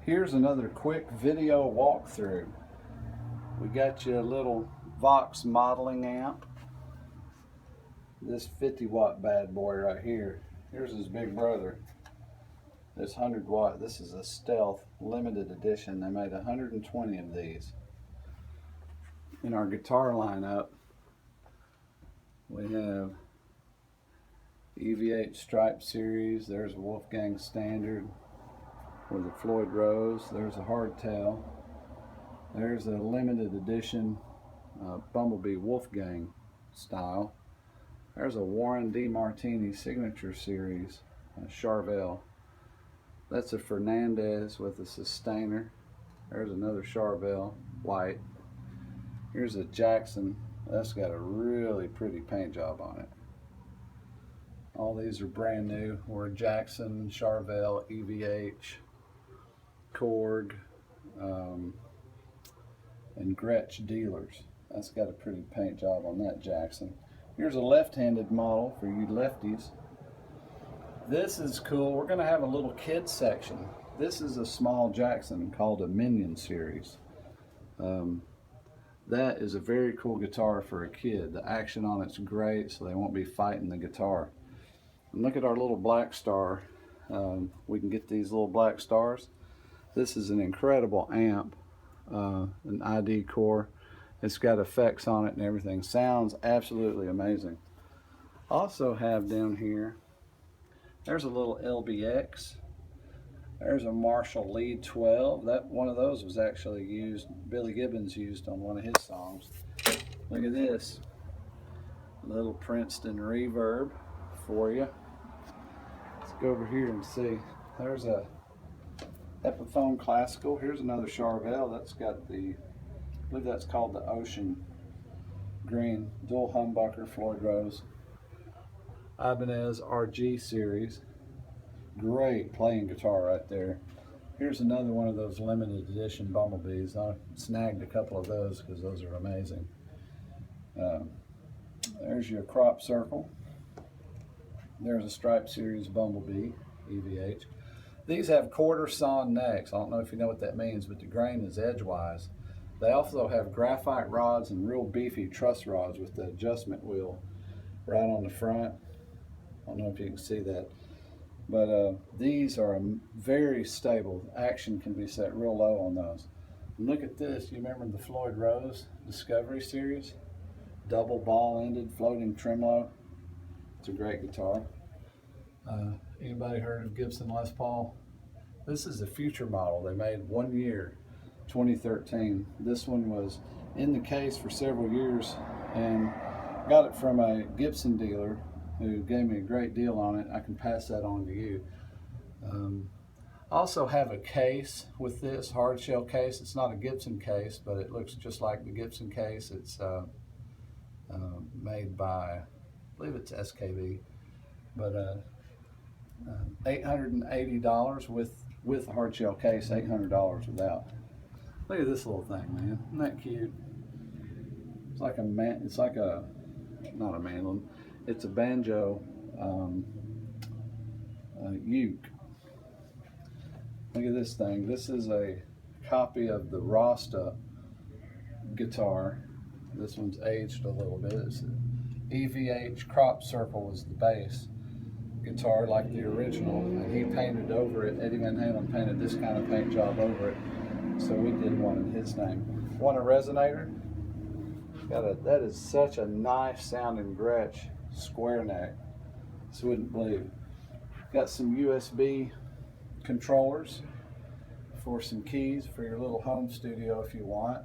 Here's another quick video walkthrough. We got you a little Vox modeling amp. This 50-watt bad boy right here. Here's his big brother. This 100-watt. This is a Stealth limited edition. They made 120 of these. In our guitar lineup, we have EV8 Stripe series. There's a Wolfgang Standard with a Floyd Rose. There's a hardtail. There's a limited edition Bumblebee Wolfgang style. There's a Warren D. Martini Signature Series Charvel. That's a Fernandez with a sustainer. There's another Charvel white. Here's a Jackson. That's got a really pretty paint job on it. All these are brand new. We're Jackson, Charvel, EVH, Korg, and Gretsch dealers. That's got a pretty paint job on that Jackson. Here's a left-handed model for you lefties. This is cool. We're going to have a little kid section. This is a small Jackson called a Minion series. That is a very cool guitar for a kid. The action on it's great, so they won't be fighting the guitar. And look at our little black star. We can get these little black stars. This is an incredible amp, an ID core. It's got effects on it and everything. Sounds absolutely amazing. Also have down here, there's a little LBX. There's a Marshall Lead 12. That one of those was actually used, Billy Gibbons used on one of his songs. Look at this. A little Princeton reverb for you. Let's go over here and see. There's a Epiphone Classical. Here's another Charvel. That's got the, I believe that's called the Ocean Green. Dual humbucker, Floyd Rose. Ibanez RG series. Great playing guitar right there. Here's another one of those limited edition Bumblebees. I snagged a couple of those because those are amazing. There's your crop circle. There's a Stripe Series Bumblebee, EVH. These have quarter sawn necks. I don't know if you know what that means, but the grain is edgewise. They also have graphite rods and real beefy truss rods with the adjustment wheel right on the front. I don't know if you can see that. But these are very stable. Action can be set real low on those. And look at this. You remember the Floyd Rose Discovery series? Double ball-ended floating tremolo. It's a great guitar. Anybody heard of Gibson Les Paul? This is a future model. They made 1 year, 2013. This one was in the case for several years and got it from a Gibson dealer who gave me a great deal on it. I can pass that on to you. I also have a case with this, hard shell case. It's not a Gibson case, but it looks just like the Gibson case. It's made by, I believe it's SKB, but $880 with a hard shell case, $800 without. Look at this little thing, man. Isn't that cute? It's like a not a mandolin. It's a banjo uke. Look at this thing. This is a copy of the Rasta guitar. This one's aged a little bit. It's EVH Crop Circle was the bass guitar like the original, and he painted over it. Eddie Van Halen painted this kind of paint job over it, so we did one in his name. Want a resonator? That is such a nice sounding Gretsch square neck. This wouldn't believe. Got some USB controllers for some keys for your little home studio if you want.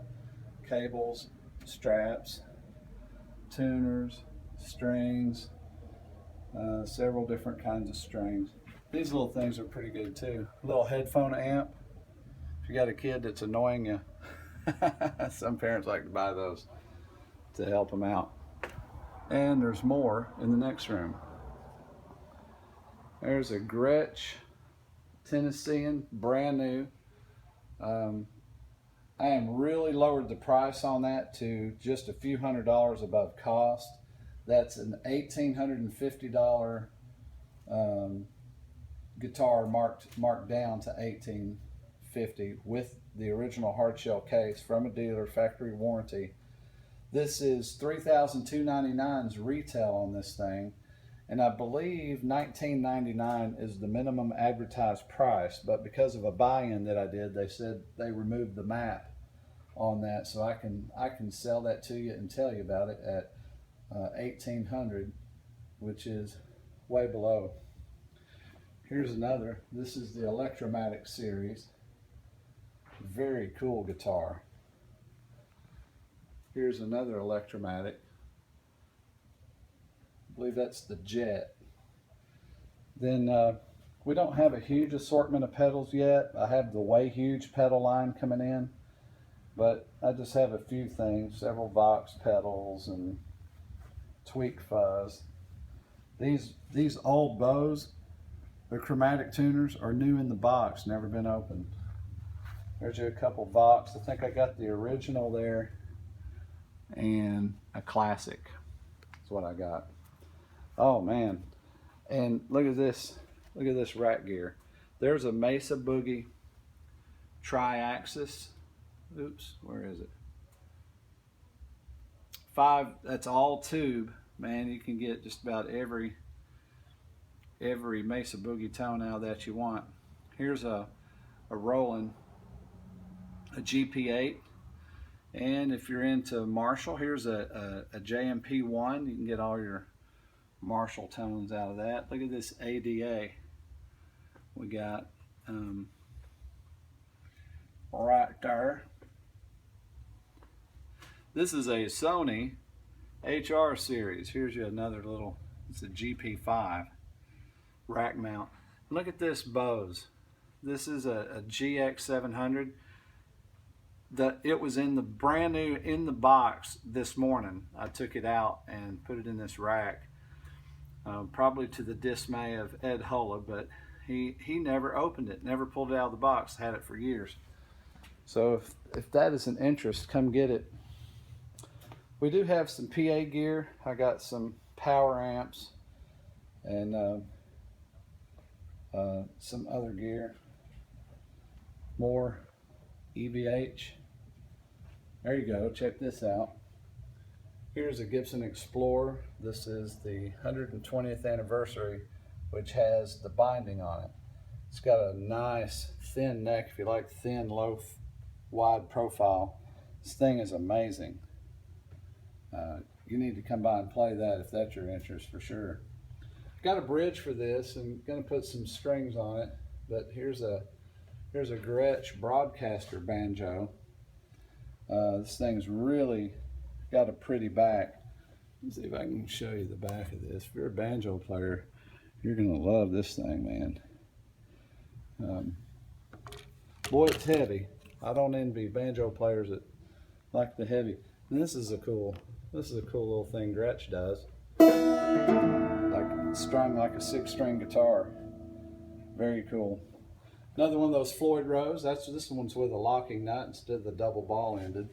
Cables, straps, tuners, strings, several different kinds of strings. These little things are pretty good too. A little headphone amp. If you got a kid that's annoying you, some parents like to buy those to help them out. And there's more in the next room. There's a Gretsch Tennessean, brand new. I am really lowered the price on that to just a few $100s above cost. That's an $1,850 guitar marked down to $1,850. $1,450 with the original hard shell case from a dealer, factory warranty. This is $3,299's retail on this thing, and I believe $19.99 is the minimum advertised price, but because of a buy-in that I did, they said they removed the map on that, so I can sell that to you and tell you about it at $1,800, which is way below. Here's another. This is the Electromatic series. Very cool guitar. Here's another Electromatic. I believe that's the Jet. Then we don't have a huge assortment of pedals yet. I have the Way Huge pedal line coming in, but I just have a few things, several Vox pedals and tweak fuzz. These old bows, the chromatic tuners, are new in the box, never been opened. There's a couple Vox. I think I got the original there and a classic. That's what I got. Oh man, and look at this rack gear. There's a Mesa Boogie Triaxis. Oops, where is it? 5, that's all tube. Man, you can get just about every Mesa Boogie tone out that you want. Here's a Roland, a GP8. And if you're into Marshall, here's a JMP1. You can get all your Marshall tones out of that. Look at this ADA we got right there. This is a Sony HR series. Here's you another little, it's a GP5 rack mount. Look at this Bose. This is a GX700. It was in the brand new in the box this morning. I took it out and put it in this rack, probably to the dismay of Ed Hulla, but he never opened it, never pulled it out of the box, had it for years. So if that is an interest, come get it. We do have some PA gear. I got some power amps and some other gear. More EVH. There you go, check this out. Here's a Gibson Explorer. This is the 120th anniversary, which has the binding on it. It's got a nice thin neck if you like thin, low, wide profile. This thing is amazing. You need to come by and play that if that's your interest for sure. Got a bridge for this and gonna put some strings on it, but here's a Gretsch broadcaster banjo. This thing's really got a pretty back. Let's see if I can show you the back of this. If you're a banjo player, you're gonna love this thing, man. Boy, it's heavy. I don't envy banjo players that like the heavy. And this is a cool little thing Gretsch does. Like strung like a 6-string guitar. Very cool. Another one of those Floyd Rose. This one's with a locking nut instead of the double ball ended.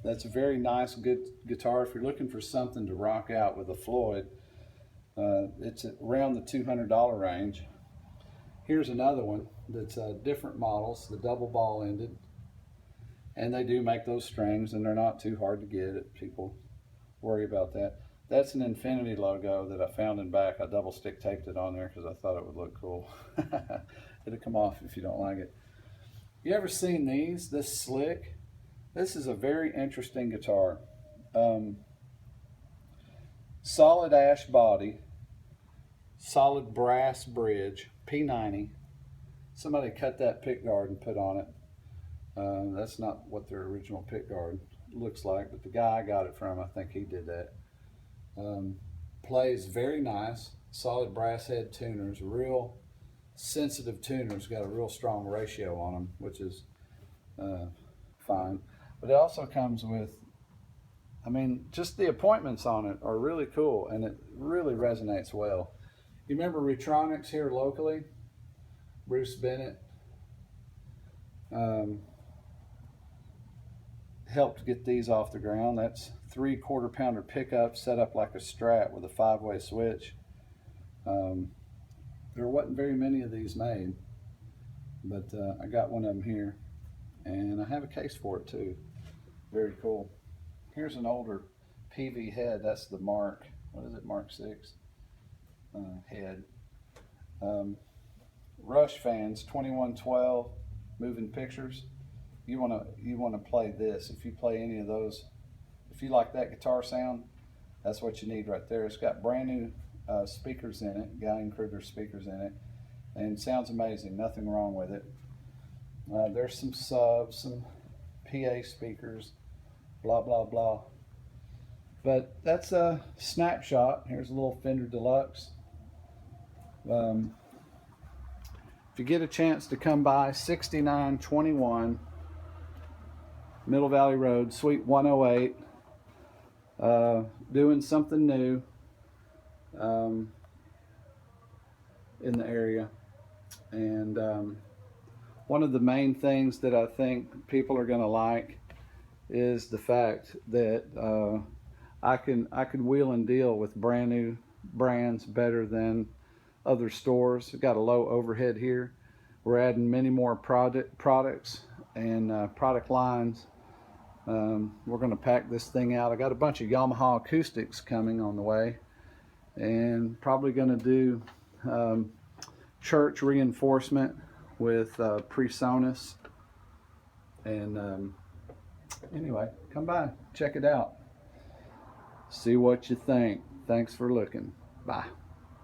That's a very nice, good guitar. If you're looking for something to rock out with a Floyd, it's around the $200 range. Here's another one that's different models, the double ball ended. And they do make those strings, and they're not too hard to get if people worry about that. That's an Infinity logo that I found in back. I double stick taped it on there because I thought it would look cool. It'll come off if you don't like it. You ever seen these? This Slick? This is a very interesting guitar. Solid ash body, solid brass bridge, P90. Somebody cut that pickguard and put on it. That's not what their original pickguard looks like, but the guy I got it from, I think he did that. Plays very nice, solid brass head tuners, real sensitive tuners, got a real strong ratio on them, which is fine. But it also comes with, I mean, just the appointments on it are really cool, and it really resonates well. You remember Retronics here locally? Bruce Bennett helped get these off the ground. That's 3 quarter-pounder pickup set up like a Strat with a 5-way switch. There wasn't very many of these made, But I got one of them here, and I have a case for it too. Very cool. Here's an older PV head. That's the Mark, what is it, Mark 6 head. Rush fans, 2112 moving pictures. You wanna play this. If you play any of those, if you like that guitar sound, that's what you need right there. It's got brand new speakers in it, Gallien Kruger speakers in it, and sounds amazing. Nothing wrong with it. There's some subs, some PA speakers, blah blah blah. But that's a snapshot. Here's a little Fender Deluxe. If you get a chance to come by, 6921 Middle Valley Road, Suite 108, doing something new in the area. And one of the main things that I think people are going to like is the fact that I can wheel and deal with brand new brands better than other stores. We've got a low overhead here. We're adding many more products and product lines. We're going to pack this thing out. I got a bunch of Yamaha acoustics coming on the way, and probably going to do church reinforcement with PreSonus. And anyway, come by, check it out, see what you think. Thanks for looking. Bye.